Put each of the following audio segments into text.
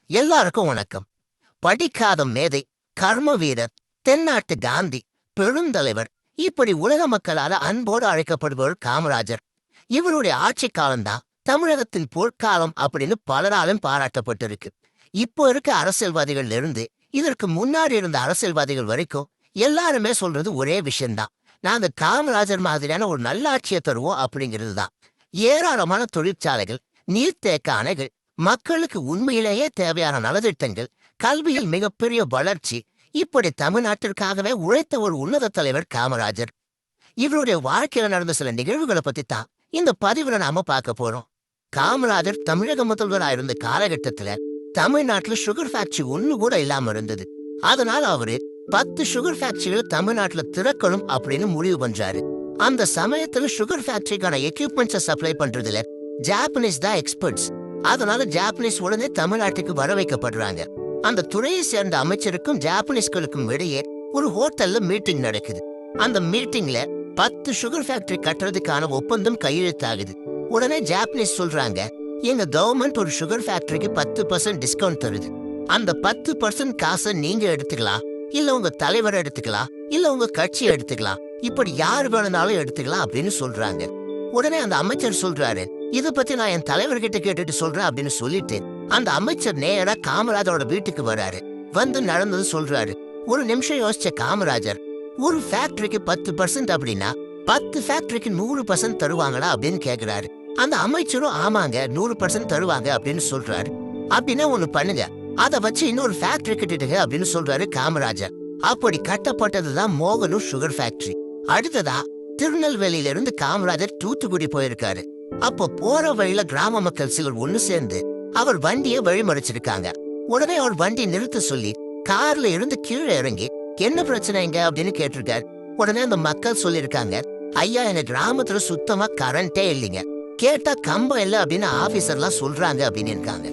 எல்லாருக்கும் வணக்கம். படிக்காத மேதை, கர்ம வீரர், தென்னாட்டு காந்தி, பெருந்தலைவர், இப்படி உலக மக்களால் அன்போடு அழைக்கப்படுபவர் காமராஜர். இவருடைய ஆட்சி காலம்தான் தமிழகத்தின் பொற்காலம் அப்படின்னு பலராலும் பாராட்டப்பட்டிருக்கு. இப்போ இருக்க அரசியல்வாதிகள் இருந்து இதற்கு முன்னாடி இருந்த அரசியல்வாதிகள் வரைக்கும் எல்லாருமே சொல்றது ஒரே விஷயம்தான். நாங்க காமராஜர் மாதிரியான ஒரு நல்லாட்சியை தருவோம் அப்படிங்கிறது தான். ஏராளமான தொழிற்சாலைகள், நீர்த்தேக்க அணைகள், மக்களுக்கு உண்மையிலேயே தேவையான நலத்திட்டங்கள், கல்வியில் மிகப்பெரிய வளர்ச்சி, இப்படி தமிழ்நாட்டிற்காகவே உழைத்த ஒரு உன்னத தலைவர் காமராஜர். இவருடைய வாழ்க்கையில நடந்த சில நிகழ்வுகளை பத்தி தான் இந்த பதிவுல நாம பார்க்க போறோம். காமராஜர் தமிழக முதல்வராக இருந்த காலகட்டத்துல தமிழ்நாட்டுல சுகர் ஃபேக்டரி ஒண்ணு கூட இல்லாம இருந்தது. அதனால அவரு 10 சுகர் ஃபேக்டரிகள் தமிழ்நாட்டுல திறக்கணும் அப்படின்னு முடிவு பண்றாரு. அந்த சமயத்துல சுகர் ஃபேக்டரிக்கான எக்யூப்மெண்ட்ஸை சப்ளை பண்றதுல ஜாப்பனீஸ் தான் எக்ஸ்பர்ட்ஸ். அதனால ஜாப்பனீஸ் உடனே தமிழ்நாட்டுக்கு வர வைக்கப்படுறாங்க. அந்த துறையை சேர்ந்த அமைச்சருக்கும் ஜாப்பனீஸ்களுக்கும் இடையே ஒரு ஹோட்டல்ல மீட்டிங் நடக்குது. அந்த மீட்டிங்ல 10 சுகர் ஃபேக்டரி கட்டுறதுக்கான ஒப்பந்தம் கையெழுத்தாகுது. உடனே ஜாப்பனீஸ் சொல்றாங்க, எங்க கவர்மெண்ட் ஒரு சுகர் ஃபேக்டரிக்கு 10% டிஸ்கவுண்ட் தருது. அந்த 10% காசை நீங்க எடுத்துக்கலாம், இல்ல உங்க தலைவர் எடுத்துக்கலாம், இல்ல உங்க கட்சி எடுத்துக்கலாம், இப்படி யார் வேணும்னாலும் எடுத்துக்கலாம் அப்படின்னு சொல்றாங்க. உடனே அந்த அமைச்சர் சொல்றாரு, இத பத்தி நான் என் தலைவர்கிட்ட கேட்டுட்டு சொல்றேன் அப்படின்னு சொல்லிட்டு அந்த அமைச்சர் நேரா காமராஜரோட வீட்டுக்கு வராரு. வந்து நடந்தது சொல்றாரு. ஒரு நிமிஷம் யோசிச்ச காமராஜர், ஒரு ஃபேக்டரிக்கு 10% அப்படின்னா 10 ஃபேக்டரிக்கு 100% தருவாங்களா அப்படின்னு கேக்குறாரு. அந்த அமைச்சரும் ஆமாங்க 100% தருவாங்க அப்படின்னு சொல்றாரு. அப்படின்னா ஒண்ணு பண்ணுங்க, அதை வச்சு இன்னொரு ஃபேக்டரி கட்டிட்டுங்க அப்படின்னு சொல்றாரு காமராஜர். அப்படி கட்டப்பட்டதுதான் மோகனூர் சுகர் ஃபேக்டரி. அடுத்ததா திருநெல்வேலியில இருந்து காமராஜர் தூத்துக்குடி போயிருக்காரு. அப்போ போற வழியில கிராம மக்கள் சிலர் ஒண்ணு சேர்ந்து அவர் வண்டியை வழிமறிச்சிருக்காங்க. உடனே அவர் வண்டி நிறுத்த சொல்லி கார்ல இருந்து கீழே இறங்கி என்ன பிரச்சனைங்க அப்படின்னு கேட்டிருக்காரு. உடனே அந்த மக்கள் சொல்லியிருக்காங்க, ஐயா எங்க கிராமத்துல சுத்தமா கரண்டே இல்லைங்க, கேட்டா கம்பம் இல்லை அப்படின்னு ஆபீசர்லாம் சொல்றாங்க அப்படின்னு இருக்காங்க.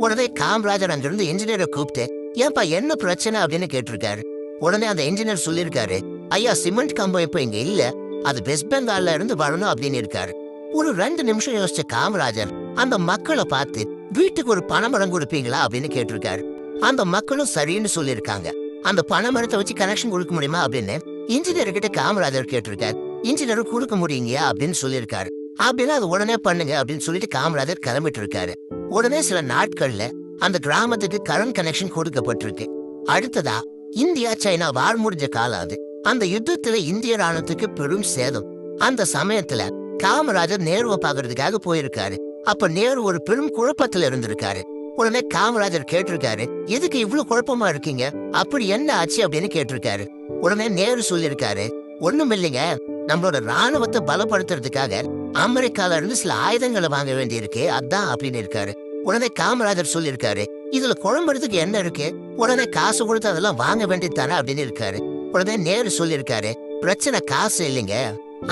உடனே காமராஜர் அங்கிருந்து இன்ஜினியரை கூப்பிட்டு, ஏன்பா என்ன பிரச்சனை அப்படின்னு கேட்டிருக்காரு. உடனே அந்த இன்ஜினியர் சொல்லியிருக்காரு, ஐயா சிமெண்ட் கம்பம் இப்ப இங்க இல்ல, அது வெஸ்ட் பெங்கால்ல இருந்து வரணும் அப்படின்னு இருக்காரு. ஒரு 2 நிமிஷம் யோசிச்ச காமராஜர் அந்த மக்களை பார்த்து, வீட்டுக்கு ஒரு பனைமரம் கொடுப்பீங்களா அப்படின்னு கேட்டிருக்காரு. அந்த மக்களும் சரின்னு சொல்லியிருக்காங்க. அந்த பனைமரத்தை வச்சு கனெக்ஷன் கொடுக்க முடியுமா அப்படின்னு இன்ஜினியர் கிட்ட காமராஜர் கேட்டிருக்காரு. இன்ஜினியரும் கொடுக்க முடியுங்க அப்படின்னு சொல்லியிருக்காரு. அப்படின்னா அது உடனே பண்ணுங்க அப்படின்னு சொல்லிட்டு காமராஜர் கிளம்பிட்டு இருக்காரு. உடனே சில நாட்கள்ல அந்த கிராமத்துக்கு கரண்ட் கனெக்ஷன் கொடுக்கப்பட்டிருக்கு. அடுத்ததா இந்தியா சைனா வார் முடிஞ்ச காலம் அது. அந்த யுத்தத்துல இந்திய ராணுவத்துக்கு பெரும் சேதம். அந்த சமயத்துல காமராஜர் நேருவை பாக்குறதுக்காக போயிருக்காரு. அப்ப நேரு ஒரு பெரும் குழப்பத்துல இருந்திருக்காரு. உடனே காமராஜர் கேட்டிருக்காரு, எதுக்கு இவ்வளவு குழப்பமா இருக்கீங்க, அப்படி என்ன ஆச்சு அப்படின்னு கேட்டிருக்காரு. உடனே நேரு சொல்லியிருக்காரு, ஒண்ணும் இல்லைங்க, நம்மளோட ராணுவத்தை பலப்படுத்துறதுக்காக அமெரிக்கால இருந்து சில ஆயுதங்களை வாங்க வேண்டி இருக்கு, அதான் அப்படின்னு இருக்காரு. உடனே காமராஜர் சொல்லியிருக்காரு, இதுல குழம்புறதுக்கு என்ன இருக்கு, உடனே காசு கொடுத்து அதெல்லாம் வாங்க வேண்டியதானே அப்படின்னு இருக்காரு. உடனே நேரு சொல்லியிருக்காரு, பிரச்சனை காசு இல்லைங்க,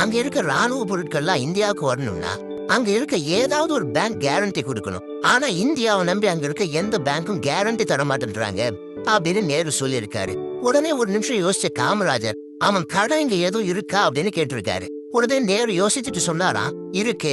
அங்க இருக்க ராணுவ பொருட்கள்லாம் இந்தியாவுக்கு வரணும்னா அங்க இருக்க ஏதாவது ஒரு பேங்க் கேரண்டி கொடுக்கணும். ஆனா இந்தியாவை நம்பி அங்க இருக்க எந்த பேங்க்கும் கேரண்டி தர மாட்டேன்றாங்க அப்படின்னு நேரு சொல்லியிருக்காரு. உடனே ஒரு நிமிஷம் யோசிச்ச காமராஜர், அவன் கடை இங்க ஏதோ இருக்கா அப்படின்னு கேட்டிருக்காரு. உடனே நேரு யோசிச்சுட்டு சொன்னாரா, இருக்கு,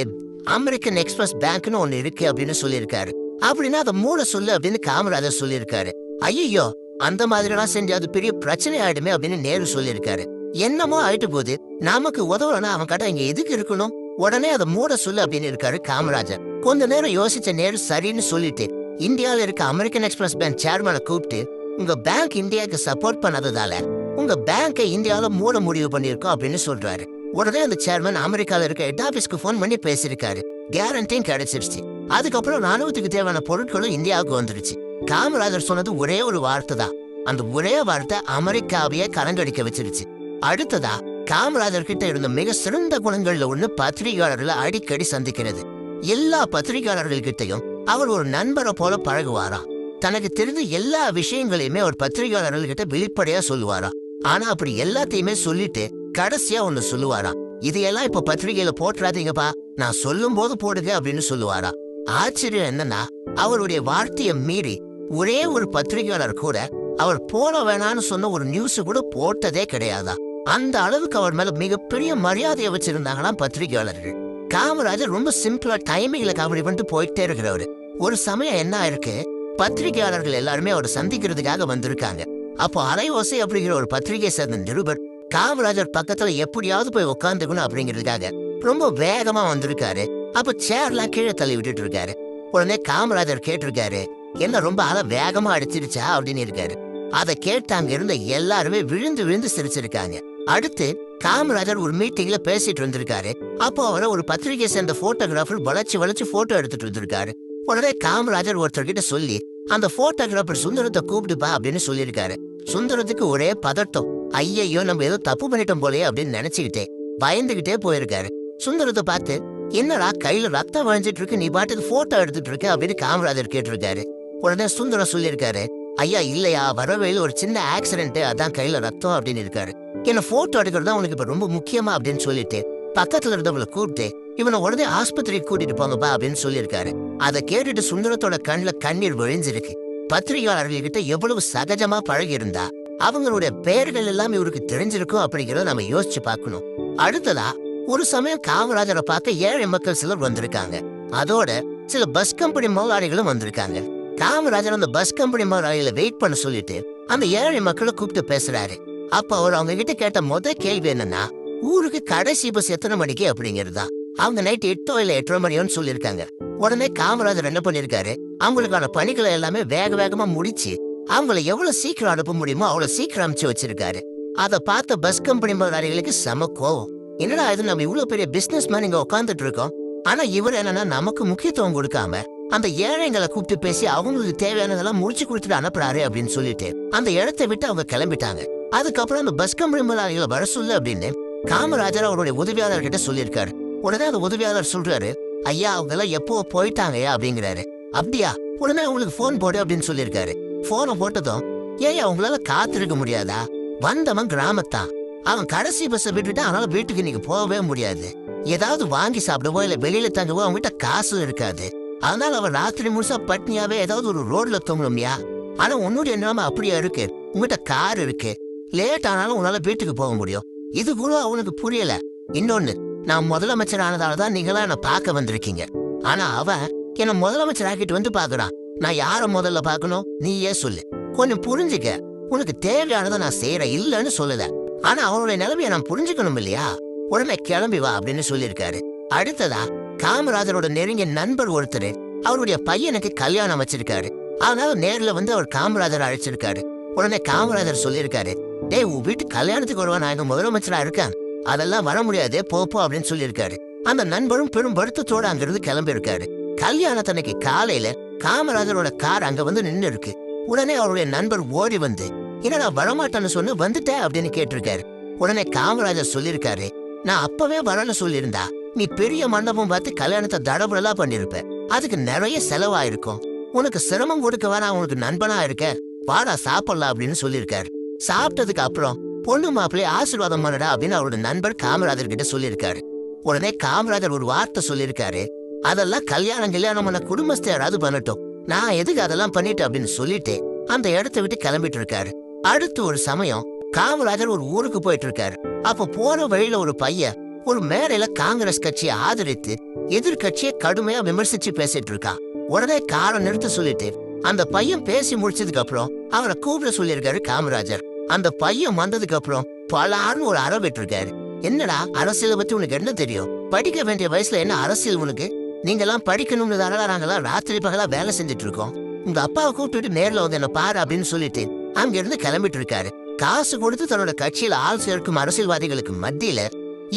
அமெரிக்கன் எக்ஸ்பிரஸ் பேங்க்னு ஒண்ணு இருக்கு அப்படின்னு சொல்லியிருக்காரு. அப்படின்னா அதை மூட சொல்லு அப்படின்னு காமராஜர் சொல்லியிருக்காரு. ஐயோ, அந்த மாதிரி எல்லாம் செஞ்சு அது பெரிய பிரச்சனை ஆயிடுமே அப்படின்னு நேரு சொல்லியிருக்காரு. என்னமோ ஆயிட்டு போது, நமக்கு உதவலன்னா அவன் கடை இங்க எதுக்கு இருக்கணும், உடனே அதை மூட சொல்லு அப்படின்னு இருக்காரு காமராஜர். கொஞ்ச நேரம் யோசிச்ச நேரு சரின்னு சொல்லிட்டு இந்தியாவில இருக்க அமெரிக்கன் எக்ஸ்பிரஸ் பேங்க் சேர்மனை கூப்பிட்டு, உங்க பேங்க் இந்தியாவுக்கு சப்போர்ட் பண்ணாததால உங்க பேங்கை இந்தியாவில மூட முடிவு பண்ணிருக்கோம் அப்படின்னு சொல்றாரு. உடனே அந்த சேர்மன் அமெரிக்கால இருக்க ஹெட் ஆபீஸ்க்கு போன் பண்ணி பேசியிருக்காரு. கேரண்டியும் கிடைச்சிருச்சு. அதுக்கப்புறம் ராணுவத்துக்கு தேவையான பொருட்களும் இந்தியாவுக்கு வந்துருச்சு. காமராஜர் சொன்னது ஒரே ஒரு வார்த்தை தான். அந்த ஒரே வார்த்தை அமெரிக்காவையே கலங்கடிக்க வச்சிருச்சு. அடுத்ததா காமராஜர் கிட்ட இருந்த மிக சிறந்த குணங்கள்ல ஒண்ணு பத்திரிகையாளர்களை அடிக்கடி சந்திக்கிறது. எல்லா பத்திரிகையாளர்கள் கிட்டையும் அவர் ஒரு நண்பரை போல பழகுவாரா. தனக்கு தெரிந்த எல்லா விஷயங்களையுமே ஒரு பத்திரிகையாளர்கள் கிட்ட வெளிப்படையா சொல்லுவாரா. ஆனா அப்படி எல்லாத்தையுமே சொல்லிட்டு கடைசியா ஒண்ணு சொல்லுவாரா, இதையெல்லாம் இப்ப பத்திரிகையில போட்டுறாதீங்கப்பா, நான் சொல்லும் போது போடுங்க அப்படின்னு சொல்லுவாரா. ஆச்சரியம் என்னன்னா, அவருடைய வார்த்தையை மீறி ஒரே ஒரு பத்திரிகையாளர் கூட அவர் போட வேணான்னு சொன்ன ஒரு நியூஸ் கூட போட்டதே கிடையாதா. அந்த அளவுக்கு அவர் மேல மிகப்பெரிய மரியாதையை வச்சிருந்தாங்களாம் பத்திரிகையாளர்கள். காமராஜர் ரொம்ப சிம்பிளா டைமிங்ல காமெடி பண்ணிட்டு போயிட்டே இருக்கிறவரு. ஒரு சமயம் என்ன ஆயிருக்கு, பத்திரிகையாளர்கள் எல்லாருமே அவரை சந்திக்கிறதுக்காக வந்திருக்காங்க. அப்போ அலைவோசை அப்படிங்கிற ஒரு பத்திரிகை சேர்ந்த நிருபர் காமராஜர் பக்கத்துல எப்படியாவது போய் உட்காந்துக்கணும் அப்படிங்கிறதுக்காக ரொம்ப வேகமா வந்திருக்காரு. அப்ப சேர்லாம் கீழே தள்ளி விட்டுட்டு இருக்காரு. உடனே காமராஜர் கேட்டிருக்காரு, என்ன ரொம்ப வேகமா அடிச்சிருச்சா அப்படின்னு இருக்காரு. அதை கேட்டு அங்க இருந்த எல்லாருமே விழுந்து விழுந்து சிரிச்சிருக்காங்க. அடுத்து காமராஜர் ஒரு மீட்டிங்ல பேசிட்டு இருந்திருக்காரு. அப்போ அவரை ஒரு பத்திரிகை சேர்ந்த போட்டோகிராஃபர் வளைச்சு போட்டோ எடுத்துட்டு இருந்திருக்காரு. உடனே காமராஜர் ஒருத்தர்கிட்ட சொல்லி அந்த போட்டோகிராஃபர் சுந்தரத்தை கூப்பிட்டுப்பா அப்படின்னு சொல்லியிருக்காரு. சுந்தரத்துக்கு ஒரே பதட்டம். ஐயையோ, நம்ம ஏதோ தப்பு பண்ணிட்டோம் போலயே அப்படின்னு நினைச்சுக்கிட்டே பயந்துகிட்டே போயிருக்காரு. சுந்தரத்தை பார்த்து, என்னடா கையில ரத்தம் வழிஞ்சிட்டு இருக்கு, நீ பாட்டுக்கு போட்டோ எடுத்துட்டு இருக்க அப்படின்னு காமராஜர் கேட்டிருக்காரு. உடனே சுந்தரம் சொல்லியிருக்காரு, ஐயா இல்லையா, வரவேல ஒரு சின்ன ஆக்சிடென்ட், அதான் கையில ரத்தம் அப்படின்னு இருக்காரு. என்ன போட்டோ எடுக்கிறது தான் உனக்கு இப்ப ரொம்ப முக்கியமா அப்படின்னு சொல்லிட்டு பக்கத்துல இருந்தவங்களை கூப்பிட்டு இவனை உடனே ஆஸ்பத்திரிக்கு கூட்டிட்டு போங்கப்பா அப்படின்னு சொல்லியிருக்காரு. அதை கேட்டுட்டு சுந்தரத்தோட கண்ணுல கண்ணீர் விழிஞ்சிருக்கு. பத்திரிகையாளர்கள்கிட்ட எவ்வளவு சகஜமா பழகி இருந்தா அவங்களுடைய பெயர்கள் எல்லாம் இவருக்கு தெரிஞ்சிருக்கும் அப்படிங்கிறத நம்ம யோசிச்சு பார்க்கணும். அடுத்ததா ஒரு சமயம் காமராஜரை பார்க்க ஏழை மக்கள் சிலர் வந்திருக்காங்க. அதோட சில பஸ் கம்பெனி முதலாளிகளும் வந்திருக்காங்க. காமராஜர் அந்த பஸ் கம்பெனி முதலாளிகளை வெயிட் பண்ண சொல்லிட்டு அந்த ஏழை மக்களை கூப்பிட்டு பேசுறாரு. அப்ப அவர் அவங்க கிட்ட கேட்ட கேள்வி என்னன்னா, ஊருக்கு கடைசி பஸ் எத்தனை மணிக்கு அப்படிங்கிறதுதான். அவங்க நைட் 8 இல்ல 8:30 மணியோன்னு சொல்லியிருக்காங்க. உடனே காமராஜர் என்ன பண்ணிருக்காரு, அவங்களுக்கான பணிகளை எல்லாமே வேகமா முடிச்சு அவங்களை எவ்வளவு சீக்கிரம் அனுப்ப முடியுமோ அவ்வளவு சீக்கிரம் அனுப்பிச்சு வச்சிருக்காரு. அதை பார்த்த பஸ் கம்பெனி முதலாளிகளுக்கு செம கோவம். என்னடா இது, நம்ம இவ்வளவு பெரிய பிசினஸ் மேன் இங்க உட்காந்துட்டு இருக்கோம், ஆனா இவர் என்னன்னா நமக்கு முக்கியத்துவம் கொடுக்காம அந்த ஏழைங்களை கூப்பிட்டு பேசி அவங்களுக்கு தேவையானதெல்லாம் முடிச்சு கொடுத்துட்டு அனுப்புறாரு அப்படின்னு சொல்லிட்டு அந்த இடத்தை விட்டு அவங்க கிளம்பிட்டாங்க. அதுக்கப்புறம் அந்த பஸ் கம்பெனி முதலாளிகளை வர சொல்லு அப்படின்னு காமராஜர் அவருடைய உதவியாளர்கிட்ட சொல்லியிருக்காரு. உடனே அந்த உதவியாளர் சொல்றாரு, ஐயா அவங்க எல்லாம் எப்போ போயிட்டாங்கயா அப்படிங்கிறாரு. அப்படியா, உடனே அவங்களுக்கு போன் போடு அப்படின்னு சொல்லியிருக்காரு. போனை போட்டதும், ஏன் அவங்களால காத்திருக்க முடியாதா, வந்தவன் கிராமத்தான், அவன் கடைசி பஸ்ஸை விட்டுட்டு அதனால வீட்டுக்கு நீங்க போகவே முடியாது, ஏதாவது வாங்கி சாப்பிடவோ இல்ல வெளியில தங்கவோ அவங்ககிட்ட காசு இருக்காது, அதனால அவன் ராத்திரி முழுசா பட்னியாவே ஏதாவது ஒரு ரோட்ல தூங்கணும்யா. ஆனா உன்னுடைய நிலைமை அப்படியா இருக்கு, உங்ககிட்ட கார் இருக்கு, லேட் ஆனாலும் உன்னால வீட்டுக்கு போக முடியும். இது கூட அவனுக்கு புரியல. இன்னொன்னு, நான் முதலமைச்சர் ஆனதாலதான் நீங்களா என்ன பார்க்க வந்திருக்கீங்க, ஆனா அவன் என்ன முதலமைச்சர் ஆக்கிட்டு வந்து பாக்குறான். நான் யார முதல்ல பாக்கணும், நீயே சொல்லு, கொஞ்சம் புரிஞ்சுக்க, உனக்கு தேவையானதை நான் செய்யறேன் இல்லன்னு சொல்லல, ஆனா அவனுடைய நிலைமையை நான் புரிஞ்சுக்கணும் இல்லையா, உடனே கிளம்பி வா அப்படின்னு சொல்லியிருக்காரு. அடுத்ததா காமராஜரோட நெருங்கிய நண்பர் ஒருத்தர் அவருடைய பையனுக்கு கல்யாணம் வச்சிருக்காரு. அதனால நேர்ல வந்து அவர் காமராஜர் அழைச்சிருக்காரு. உடனே காமராஜர் சொல்லியிருக்காரு, டேய் உன் வீட்டு கல்யாணத்துக்கு வருவா, நான் எங்க முதலமைச்சரா இருக்கேன், அதெல்லாம் வர முடியாது போ அப்படின்னு சொல்லியிருக்காரு. அந்த நண்பரும் பெரும் வருத்தத்தோட அங்கிருந்து கிளம்பி இருக்காரு. கல்யாணத்தன்னைக்கு காலையில காமராஜரோட கார் அங்க வந்து நின்று இருக்கு. உடனே அவருடைய நண்பர் ஓடி வந்து, என்னடா வரமாட்டான்னு சொன்னு வந்துட்டேன் அப்படின்னு கேட்டிருக்காரு. உடனே காமராஜர் சொல்லியிருக்காரு, நான் அப்பவே வரன்னு சொல்லியிருந்தா நீ பெரிய மண்டபம் பார்த்து கல்யாணத்தை தடபுடலா பண்ணிருப்ப, அதுக்கு நிறைய செலவாயிருக்கும், உனக்கு சிரமம் கொடுக்க வேணா, உனக்கு நண்பனா இருக்க, வாடா சாப்பிடலாம் அப்படின்னு சொல்லியிருக்காரு. சாப்பிட்டதுக்கு அப்புறம் பொண்ணு மாப்பிள்ளைய ஆசீர்வாதம் பண்ணடா அப்படின்னு அவரோட நண்பர் காமராஜர் கிட்ட சொல்லியிருக்காரு. உடனே காமராஜர் ஒரு வார்த்தை சொல்லியிருக்காரு, அதெல்லாம் கல்யாணம் பண்ண குடும்பஸ்தை யாராவது பண்ணட்டும், நான் எதுக்கு அதெல்லாம் பண்ணிட்டு அப்படின்னு சொல்லிட்டு அந்த இடத்தை விட்டு கிளம்பிட்டு இருக்காரு. அடுத்து ஒரு சமயம் காமராஜர் ஒரு ஊருக்கு போயிட்டு இருக்காரு. அப்ப போற வழியில ஒரு பையன் ஒரு மேடையில காங்கிரஸ் கட்சியை ஆதரித்து எதிர்கட்சியை கடுமையா விமர்சிச்சு பேசிட்டு இருக்கான். உடனே காரை நிறுத்த சொல்லிட்டு அந்த பையன் பேசி முடிச்சதுக்கு அப்புறம் அவரை கூப்பிட சொல்லியிருக்காரு காமராஜர். அந்த பையன் வந்ததுக்கு அப்புறம் பலான்னு ஒரு அறை விட்டு இருக்காரு. என்னடா அரசியலை பத்தி உனக்கு என்ன தெரியும், படிக்க வேண்டிய வயசுல என்ன அரசியல் உனக்கு, நீங்க எல்லாம் படிக்கணும்னு தானே நாங்கெல்லாம் ராத்திரி பகலா வேலை செஞ்சுட்டு இருக்கோம், உங்க அப்பாவை கூப்பிட்டு நேர்ல வந்து என்ன பாரு அப்படின்னு சொல்லிட்டு அங்க இருந்து கிளம்பிட்டு இருக்காரு. காசு கொடுத்து தன்னோட கட்சியில ஆள் சேர்க்கும் அரசியல்வாதிகளுக்கு மத்தியில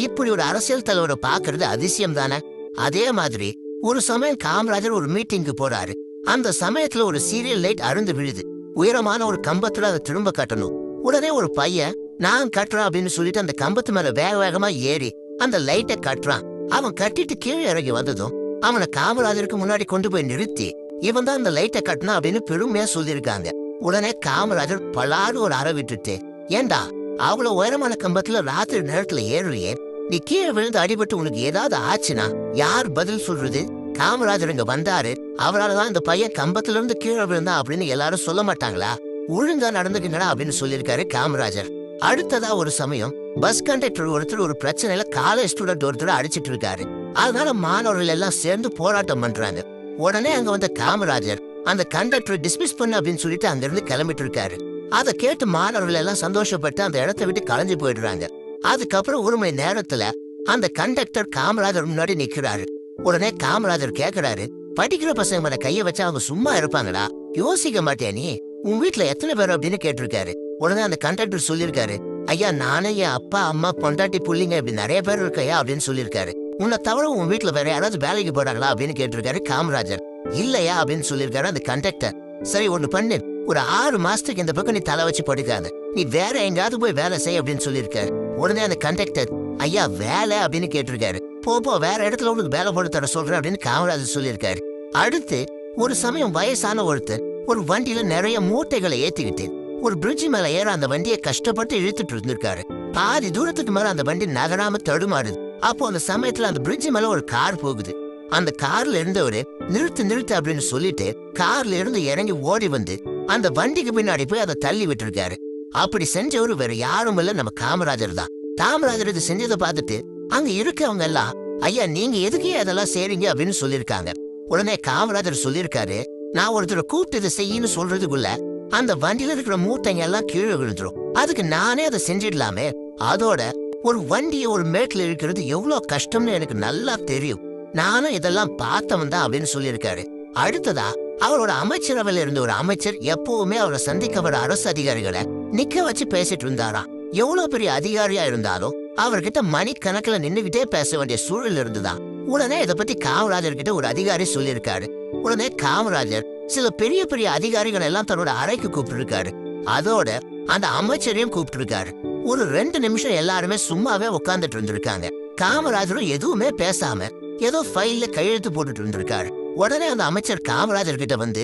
இப்படி ஒரு அரசியல் தலைவரை பாக்குறது அதிசயம் தானே. அதே மாதிரி ஒரு சமயம் காமராஜர் ஒரு மீட்டிங்கு போறாரு. அந்த சமயத்துல ஒரு சீரியல் லைட் அருந்து விழுது. உயரமான ஒரு கம்பத்துல அதை திரும்ப கட்டணும். உடனே ஒரு பையன் நான் கட்டுறான் அப்படின்னு சொல்லிட்டு அந்த கம்பத்து மேல வேகமா ஏறி அந்த லைட்டை கட்டுறான். அவன் கட்டிட்டு கீழே இறங்கி வந்ததும் அவனை காமராஜருக்கு முன்னாடி கொண்டு போய் நிறுத்தி இவன் தான் அந்த லைட்டை கட்டினா அப்படின்னு பெருமையா சொல்லியிருக்காங்க. உடனே காமராஜர் பலாறு ஒரு அறை விட்டுட்டு, ஏண்டா அவ்வளவு உயரமான கம்பத்துல ராத்திரி நேரத்துல ஏறுறியே, நீ கீழே விழுந்து அடிபட்டு உனக்கு ஏதாவது ஆச்சுன்னா யார் பதில் சொல்றது, காமராஜர் இங்க வந்தாரு, அவரால்தான் இந்த பையன் கம்பத்துல இருந்து கீழே விழுந்தா அப்படின்னு எல்லாரும் சொல்ல மாட்டாங்களா, ஒழுங்கா நடந்துக்கிட்டா அப்படின்னு சொல்லியிருக்காரு காமராஜர். அடுத்ததா ஒரு சமயம் பஸ் கண்டக்டர் ஒருத்தர் ஒரு பிரச்சனையில காலேஜ் ஸ்டூடெண்ட் ஒருத்தர் அடிச்சிட்டு இருக்காரு. அதனால மாணவர்கள் எல்லாம் சேர்ந்து போராட்டம் பண்றாங்க. உடனே அங்க வந்த காமராஜர் அந்த கண்டக்டர் டிஸ்மிஸ் பண்ண அப்படின்னு சொல்லிட்டு அங்கிருந்து கிளம்பிட்டு இருக்காரு. அதை கேட்டு மாணவர்கள் எல்லாம் சந்தோஷப்பட்டு அந்த இடத்த விட்டு கலைஞ்சு போயிடுறாங்க. அதுக்கப்புறம் 1 மணி நேரத்துல அந்த கண்டக்டர் காமராஜர் முன்னாடி நிக்கிறாரு. உடனே காமராஜர் கேக்குறாரு, படிக்கிற பசங்க மேல கைய வச்சா அவங்க சும்மா இருப்பாங்களா? யோசிக்க மாட்டியா நீ? உன் வீட்டுல எத்தனை பேர் அப்படின்னு கேட்டிருக்காரு. உடனே அந்த கண்டக்டர் சொல்லியிருக்காரு, ஐயா நானே என் அப்பா அம்மா பொண்டாட்டி புள்ளிங்க இப்படி நிறைய பேர் இருக்கையா அப்படின்னு சொல்லியிருக்காரு. உன்னை தவிர உன் வீட்டுல வேற யாராவது வேலைக்கு போறாங்களா அப்படின்னு கேட்டிருக்காரு காமராஜர். இல்லையா அப்படின்னு சொல்லியிருக்காரு அந்த கண்டக்டர். சரி ஒண்ணு பண்ணு, ஒரு 6 மாசத்துக்கு இந்த பக்கம் நீ தலை வச்சு படிக்காத, நீ வேற எங்காவது போய் வேலை செய் அப்படின்னு சொல்லியிருக்காரு. உடனே அந்த கண்டக்டர், ஐயா வேலை அப்படின்னு கேட்டிருக்காரு. போ வேற இடத்துல உனக்கு வேலை போட்டு தர சொல்றேன் அப்படின்னு காமராஜர் சொல்லியிருக்காரு. அடுத்து ஒரு சமயம் வயசான ஒருத்தர் ஒரு வண்டியில நிறைய மூட்டைகளை ஏத்திக்கிட்டு ஒரு பிரிட்ஜ் மேல ஏற அந்த வண்டியை கஷ்டப்பட்டு இழுத்துட்டு இருந்திருக்காரு. பாதி தூரத்துக்கு மேல அந்த வண்டி நகராம தடுமாறுது. அப்போ அந்த சமயத்துல அந்த பிரிட்ஜ் மேல ஒரு கார் போகுது. அந்த கார்ல இருந்தவரு நிறுத்து அப்படின்னு சொல்லிட்டு கார்ல இருந்து இறங்கி ஓடி வந்து அந்த வண்டிக்கு பின்னாடி போய் அதை தள்ளி விட்டு இருக்காரு. அப்படி செஞ்சவரு வேற யாரும் இல்ல, நம்ம காமராஜர் தான். காமராஜர் இது செஞ்சதை பார்த்துட்டு அங்க இருக்கவங்க எல்லாம், ஐயா நீங்க எதுக்கு அதெல்லாம் செய்றீங்க அப்படின்னு சொல்லியிருக்காங்க. உடனே காமராஜர் சொல்லியிருக்காரு, நான் ஒருத்தரை கூப்பிட்டு இதை செய்யன்னு சொல்றதுக்குள்ள அந்த வண்டியில இருக்கிற மூட்டைங்க எல்லாம் கீழே விழுந்துரும், அதுக்கு நானே அதை செஞ்சிடலாமே. அதோட ஒரு வண்டியை ஒரு மேட்ல இருக்கிறது எவ்வளவு கஷ்டம்னு எனக்கு நல்லா தெரியும், நானும் இதெல்லாம் பார்த்தவன் தான் அப்படின்னு சொல்லியிருக்காரு. அடுத்ததா அவரோட அமைச்சரவையில இருந்த ஒரு அமைச்சர் எப்பவுமே அவரை சந்திக்க வர அரசு அதிகாரிகளை நிக்க வச்சு பேசிட்டு இருந்தாராம். எவ்வளவு பெரிய அதிகாரியா இருந்தாலும் அவர்கிட்ட மணிக்கணக்கில் நின்னுகிட்டே பேச வேண்டிய சூழல் இருந்துதான். உடனே இதை பத்தி காமராஜர் கிட்ட ஒரு அதிகாரி சொல்லியிருக்காரு. உடனே காமராஜர் சில பெரிய பெரிய அதிகாரிகள் எல்லாம் தன்னோட அறைக்கு கூப்பிட்டு இருக்காரு. அதோட அந்த அமைச்சரையும் கூப்பிட்டு இருக்காரு. ஒரு 2 நிமிஷம் எல்லாருமே சும்மாவே உட்கார்ந்துட்டு இருந்திருக்காங்க. காமராஜரும் எதுவுமே பேசாம ஏதோ ஃபைல்ல கையெழுத்து போட்டுட்டு இருந்திருக்காரு. உடனே அந்த அமைச்சர் காமராஜர் கிட்ட வந்து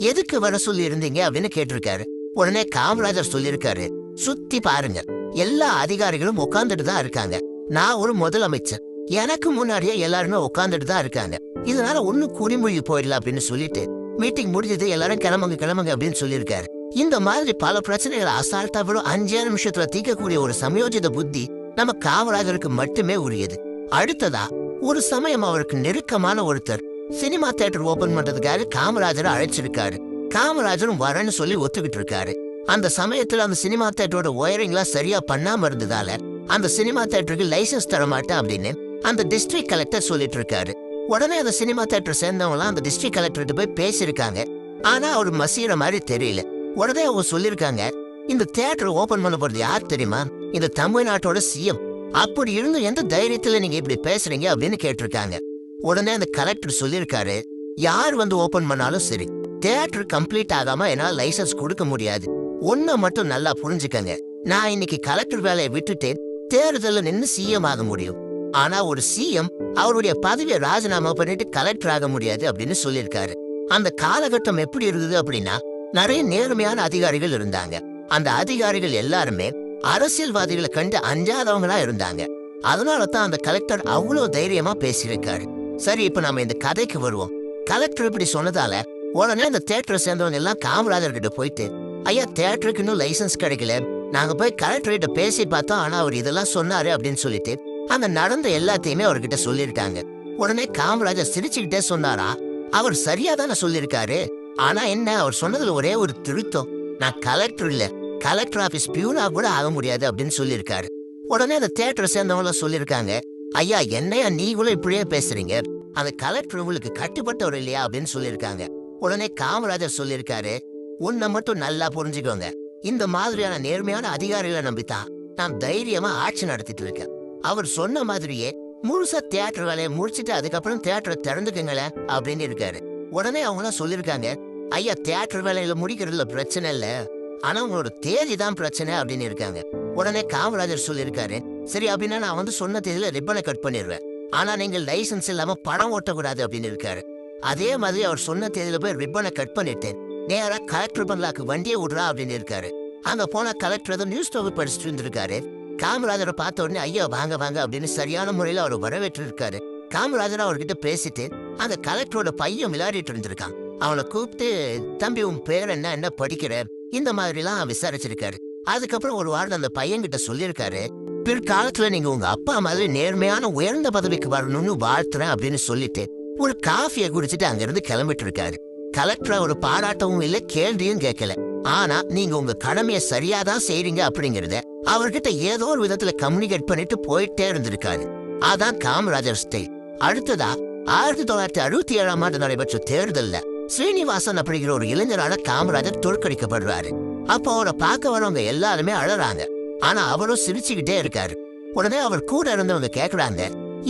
எதுக்கு வர சொல்லி இருந்தீங்க அப்படின்னு கேட்டிருக்காரு. உடனே காமராஜர் சொல்லியிருக்காரு, சுத்தி பாருங்க, எல்லா அதிகாரிகளும் உட்கார்ந்துட்டு தான் இருக்காங்க. நான் ஒரு முதலமைச்சர், எனக்கு முன்னாடியே எல்லாருமே உட்கார்ந்துட்டு தான் இருக்காங்க. இதனால ஒன்னும் குறிமொழி போயிடலாம் அப்படின்னு சொல்லிட்டு மீட்டிங் முடிஞ்சது, எல்லாரும் கிளம்புங்க அப்படின்னு சொல்லியிருக்காரு. இந்த மாதிரி பல பிரச்சனைகளை அசால்ட்டா விட 5 நிமிஷத்துல தீர்க்கக்கூடிய ஒரு சமயோஜித புத்தி நம்ம காமராஜருக்கு மட்டுமே உரியது. அடுத்ததா ஒரு சமயம் அவருக்கு நெருக்கமான ஒருத்தர் சினிமா தியேட்டர் ஓபன் பண்றதுக்காக காமராஜரை அழைச்சிருக்காரு. காமராஜரும் வரேன்னு சொல்லி ஒத்துக்கிட்டு இருக்காரு. அந்த சமயத்துல அந்த சினிமா தியேட்டரோட ஒயரிங்லாம் சரியா பண்ணாம இருந்ததால அந்த சினிமா தியேட்டருக்கு லைசன்ஸ் தர மாட்டேன் அப்படின்னு அந்த டிஸ்ட்ரிக்ட் கலெக்டர் சொல்லிட்டு இருக்காரு. உடனே அந்த சினிமா தியேட்டர் சேர்ந்தவங்களாம் அந்த டிஸ்ட்ரிக்ட் கலெக்டர்கிட்ட போய் பேசியிருக்காங்க. ஆனா அவர் மசீர மாதிரி தெரியல. உடனே அவங்க சொல்லியிருக்காங்க, இந்த தியேட்டர் ஓபன் பண்ண போறது யார் தெரியுமா? இந்த தமிழ்நாட்டோட சிஎம். அப்படி இருந்து எந்த தைரியத்துல நீங்க இப்படி பேசுறீங்க அப்படின்னு கேட்டிருக்காங்க. உடனே அந்த கலெக்டர் சொல்லியிருக்காரு, யார் வந்து ஓபன் பண்ணாலும் சரி, தியேட்டர் கம்ப்ளீட் ஆகாம என்னால லைசன்ஸ் கொடுக்க முடியாது. ஒன்ன மட்டும் நல்லா புரிஞ்சுக்கங்க, நான் இன்னைக்கு கலெக்டர் வேலையை விட்டுட்டு தேர்தலில் நின்று சிஎம் ஆக முடியும். ஆனா ஒரு சிஎம் அவருடைய பதவியை ராஜினாமா பண்ணிட்டு கலெக்டர் ஆக முடியாது அப்படின்னு சொல்லியிருக்காரு. அந்த காலகட்டம் எப்படி இருந்தது அப்படின்னா, நிறைய நேர்மையான அதிகாரிகள் இருந்தாங்க. அந்த அதிகாரிகள் எல்லாருமே அரசியல்வாதிகளை கண்டு அஞ்சாதவங்களா இருந்தாங்க. அதனால தான் அந்த கலெக்டர் அவ்வளவு தைரியமா பேசியிருக்காரு. சரி, இப்ப நம்ம இந்த கதைக்கு வருவோம். கலெக்டர் இப்படி சொன்னதால உடனே அந்த தியேட்டரை சேர்ந்தவங்க எல்லாம் காமராஜர் கிட்ட போயிட்டு, ஐயா தியேட்டருக்கு இன்னும் லைசன்ஸ் கிடைக்கல, நாங்க போய் கலெக்டர் கிட்ட பேசி பார்த்தோம், ஆனா அவர் இதெல்லாம் சொன்னாரு அப்படின்னு சொல்லிட்டு அந்த நடந்த எல்லாத்தையுமே அவர்கிட்ட சொல்லியிருக்காங்க. உடனே காமராஜர் சிரிச்சுக்கிட்டே சொன்னாரா, அவர் சரியா தானே சொல்லியிருக்காரு, ஆனா என்ன, அவர் சொன்னதுல ஒரே ஒரு திருத்தம், நான் கலெக்டர் இல்ல, கலெக்டர் ஆபீஸ் பியூனா கூட ஆக முடியாது அப்படின்னு சொல்லியிருக்காரு. உடனே அந்த தியேட்டரை சேர்ந்தவங்கள சொல்லியிருக்காங்க, ஐயா என்னையா நீங்களும் இப்படியே பேசுறீங்க, அந்த கலெக்டர் உங்களுக்கு கட்டுப்பட்டவர் இல்லையா அப்படின்னு சொல்லியிருக்காங்க. உடனே காமராஜர் சொல்லியிருக்காரு, உன்னை மட்டும் நல்லா புரிஞ்சுக்கோங்க, இந்த மாதிரியான நேர்மையான அதிகாரிகளை நம்பித்தான் நான் தைரியமா ஆட்சி நடத்திட்டு இருக்கேன். அவர் சொன்ன மாதிரியே முழுசா தியேட்டர் வேலையை முடிச்சுட்டு அதுக்கப்புறம் தியேட்டரை திறந்துக்குங்களேன் அப்படின்னு இருக்காரு. உடனே அவங்களாம் சொல்லியிருக்காங்க, ஐயா தியேட்டர் வேலையில முடிக்கிறதுல பிரச்சனை இல்ல, ஆனா உங்களோட தேதி தான் பிரச்சனை அப்படின்னு இருக்காங்க. உடனே காமராஜர் சொல்லியிருக்காரு, சரி அப்படின்னா நான் வந்து சொன்ன தேதியில ரிப்பனை கட் பண்ணிடுவேன், ஆனா நீங்க லைசன்ஸ் இல்லாம படம் ஓட்டக்கூடாது அப்படின்னு இருக்காரு. அதே மாதிரி அவர் சொன்ன தேதியில போய் ரிப்பனை கட் பண்ணிட்டு நேரா கலெக்டர் பங்களாக்கு வண்டியை விடுறா அப்படின்னு இருக்காரு. அங்க போன கலெக்டர் ஏதோ நியூஸ் பேப்பர் படிச்சுட்டு இருந்திருக்காரு. காமராஜரை பார்த்த உடனே ஐயா வாங்க வாங்க அப்படின்னு சரியான முறையில அவர் வரவேற்று இருக்காரு. காமராஜர் அவர்கிட்ட பேசிட்டு அந்த கலெக்டரோட பையன் விளையாடிட்டு இருந்திருக்கான். அவனை கூப்பிட்டு, தம்பி உன் பேர் என்ன, என்ன படிக்கிற, இந்த மாதிரி எல்லாம் விசாரிச்சிருக்காரு. அதுக்கப்புறம் ஒரு வாரம் அந்த பையன் கிட்ட சொல்லியிருக்காரு, பிற்காலத்துல நீங்க உங்க அப்பா மாதிரி நேர்மையான உயர்ந்த பதவிக்கு வரணும்னு வாழ்த்துறேன் அப்படின்னு சொல்லிட்டு ஒரு காஃபியை குடிச்சிட்டு அங்கிருந்து கிளம்பிட்டு இருக்காரு. கலெக்டரா ஒரு பாராட்டவும் இல்ல, கேள்வியும் கேட்கல. ஆனா நீங்க உங்க கடமையை சரியாதான் செய்றீங்க அப்படிங்கறத அவர்கிட்ட ஏதோ ஒரு விதத்துல கம்யூனிகேட் பண்ணிட்டு போயிட்டே இருந்திருக்காரு. அதான் காமராஜர் ஸ்டைல். அடுத்ததா 1967ஆம் ஆண்டு நடைபெற்ற தேர்தல்ல ஸ்ரீனிவாசன் அப்படிங்கிற ஒரு இளைஞரான காமராஜர் தோற்கடிக்கப்படுறாரு. அப்போ அவரை பார்க்க வரவங்க எல்லாருமே அழறாங்க. ஆனா அவரும் சிரிச்சுக்கிட்டே இருக்காரு. உடனே அவர் கூட இருந்தவங்க கேக்குறாங்க,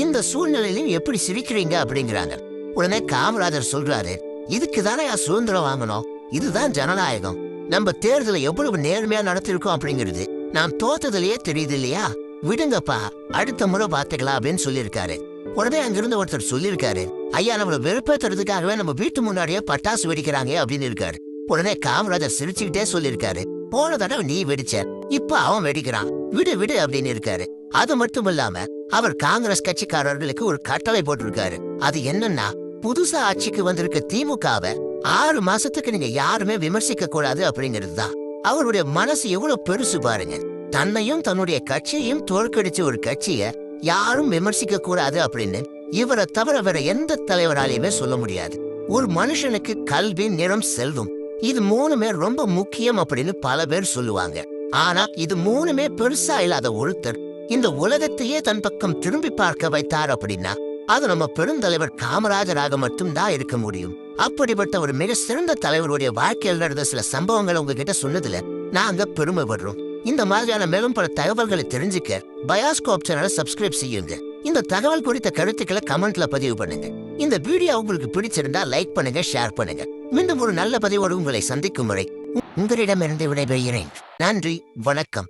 இந்த சூழ்நிலையிலும் எப்படி சிரிக்கிறீங்க அப்படிங்கிறாங்க. உடனே காமராஜர் சொல்றாரு, இதுக்கு தானே சுதந்திரம் வாங்கணும், இதுதான் ஜனநாயகம். நம்ம தேர்தலை எவ்வளவு நேர்மையா நடத்திருக்கோம் அப்படிங்கிறது நான் தோத்ததுலயே தெரியுது இல்லையா, விடுங்கப்பா, அடுத்த முறை பாத்துக்கலாம் அப்படின்னு சொல்லியிருக்காரு. உடனே அங்கிருந்த ஒருத்தர் சொல்லியிருக்காரு, ஐயா நம்மள வெறுப்பேத்துறதுக்காகவே நம்ம வீட்டு முன்னாடியே பட்டாசு வெடிக்கிறாங்க அப்படின்னு இருக்காரு. உடனே காமராஜர் சிரிச்சுக்கிட்டே சொல்லியிருக்காரு, போன தடவை நீ வெடிச்ச, இப்ப அவன் வெடிக்கிறான், விடு விடு அப்படின்னு இருக்காரு. அது மட்டும் இல்லாம அவர் காங்கிரஸ் கட்சிக்காரர்களுக்கு ஒரு கட்டளை போட்டிருக்காரு. அது என்னன்னா, புதுசா ஆட்சிக்கு வந்திருக்க திமுகவை 6 மாசத்துக்கு நீங்க யாருமே விமர்சிக்க கூடாது அப்படிங்கிறது தான். அவருடைய மனசு எவ்வளவு பெருசு பாருங்க. தன்னையும் தன்னுடைய கட்சியையும் தோற்கடிச்ச ஒரு கட்சிய யாரும் விமர்சிக்க கூடாது அப்படின்னு இவரை தவிர வேற எந்த தலைவராலையுமே சொல்ல முடியாது. ஒரு மனுஷனுக்கு கல்வி, நிறம், செல்வம், இது 3மே ரொம்ப முக்கியம் அப்படின்னு பல பேர் சொல்லுவாங்க. ஆனா இது 3மே பெருசா இல்லாத ஒருத்தர் இந்த உலகத்தையே தன் பக்கம் திரும்பி பார்க்க வைத்தார் அப்படின்னா அது நம்ம பெருந்தலைவர் காமராஜராக மட்டும்தான் இருக்க முடியும். அப்படிப்பட்ட ஒரு மிக சிறந்த தலைவருடைய வாழ்க்கையில் நடந்த சில சம்பவங்களை உங்ககிட்ட சொன்னதுல நாங்க பெருமைப்படுறோம். இந்த மாதிரியான மேலும் பல தகவல்களை தெரிஞ்சுக்க பயாஸ்கோப் சேனலை சப்ஸ்கிரைப் செய்யுங்க. இந்த தகவல் குறித்த கருத்துக்களை கமெண்ட்ல பதிவு பண்ணுங்க. இந்த வீடியோ உங்களுக்கு பிடிச்சிருந்தா லைக் பண்ணுங்க, ஷேர் பண்ணுங்க. மீண்டும் ஒரு நல்ல பதிவோடு உங்களை சந்திக்கும் வரை உங்களிடமிருந்து விடைபெறுகிறேன். நன்றி, வணக்கம்.